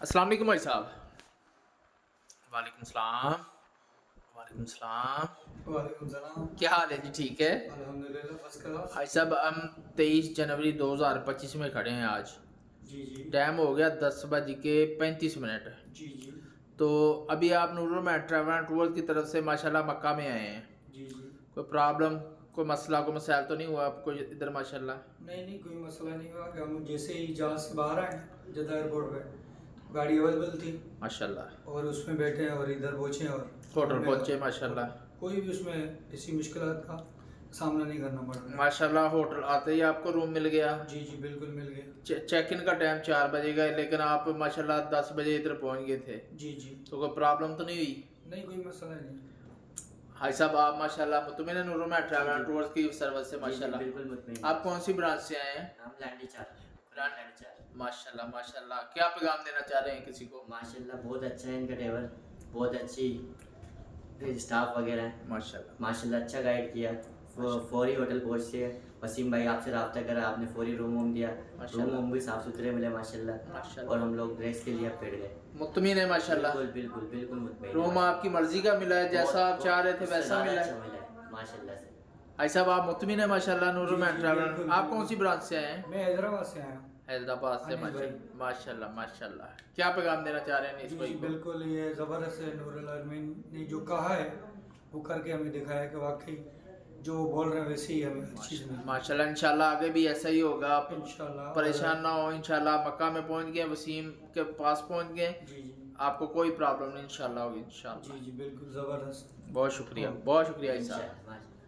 अस्सलाम वालेकुम भाई साहब। वालेकुम सलाम। वालेकुम सलाम। वालेकुम सलाम। क्या हाल है जी? ठीक है अल्हम्दुलिल्लाह फर्स्ट क्लास। भाई साहब। हम 23 जनवरी 2025 में खड़े हैं आज। जी जी टाइम हो गया 10:35। जी जी तो अभी आप नूरुल ट्रैवल एंड टूर की तरफ से माशाल्लाह मक्का में आए हैं। जी जी। कोई प्रॉब्लम, कोई मसला, कोई मसाइल तो नहीं हुआ आपको इधर माशाल्लाह? नहीं नहीं, कोई मसला नहीं हुआ कि हम जैसे ही जहाज से बाहर आए जद्दा एयरपोर्ट पे तो गाड़ी अवेलेबल थी माशाल्लाह। और उसमें बैठे और इधर पहुँचे और होटल हमें पहुंचे माशाल्लाह। कोई भी उसमें ऐसी मुश्किलात का सामना नहीं करना पड़ रहा। माशाल्लाह होटल आते ही आपको रूम मिल गया। जी जी बिल्कुल मिल गया। चेक इन का टाइम 4 बजे का है, लेकिन आप माशाल्लाह 10 बजे इधर पहुंच गए थे। जी जी। तो कोई प्रॉब्लम तो नहीं हुई? नहीं कोई मसला नहीं। भाई साहब आप माशाल्लाह मुतमिन Noorul travel and ji. Tours की सर्विस से जी जी माशाल्लाह। बिल्कुल मुतमिन। आप कौन सी ब्रांच से आए हैं? हम लैंडी चार लैंडी चार। माशाल्लाह माशाल्लाह। क्या पैगाम देना चाह रहे हैं किसी को? माशाल्लाह बहुत अच्छा है इनका ड्राइवर, बहुत अच्छी स्टाफ वगैरह है। माशाल्लाह माशाल्लाह अच्छा गाइड किया। फौरी होटल पहुँचे, वसीम भाई आपसे रब्ता करा, आपने फौरी रूम वूम दिया। रूम माशाल्लाह वूम भी साफ़ सुथरे मिले माशाल्लाह। माशाल्लाह। और हम लोग रेस्ट के लिए अब बैठ गए। मुतमिन है माशाल्लाह। बिल्कुल बिल्कुल बिल्कुल मुतमिन। रूम आपकी मर्जी का मिला है, जैसा आप चाह रहे थे वैसा मिला अच्छा है? मिला है माशाल्लाह से। भाई साहब आप मुतमिन है माशाल्लाह नूरुल जी, जी, ट्रैवल। बिल्कुल, आप कौन सी बिल्कुल। ब्रांच से आए हैं? मैं हैदराबाद से आया हूँ। हैदराबाद से अनिस भाई। माशाल्लाह माशाल्लाह। क्या पैगाम देना चाह रहे हैं इस जी भाई जी को? बिल्कुल, ये ज़बरदस्त है। नूरुल अमीन ने जो कहा है वो करके हमें दिखाया कि वाकई जो वो बोल रहे हैं वैसे ही हमें हर चीज़ में माशाल्लाह इंशाल्लाह आगे भी ऐसा ही होगा। आप इंशाल्लाह। परेशान ना हो। इंशाल्लाह मक्का में पहुंच गए, वसीम के पास पहुंच गए, जी जी आपको कोई प्रॉब्लम नहीं इंशाल्लाह होगी इंशाल्लाह। जी जी बिल्कुल ज़बरदस्त। बहुत शुक्रिया, बहुत शुक्रिया इंशाल्लाह साहब। माशाल्लाह।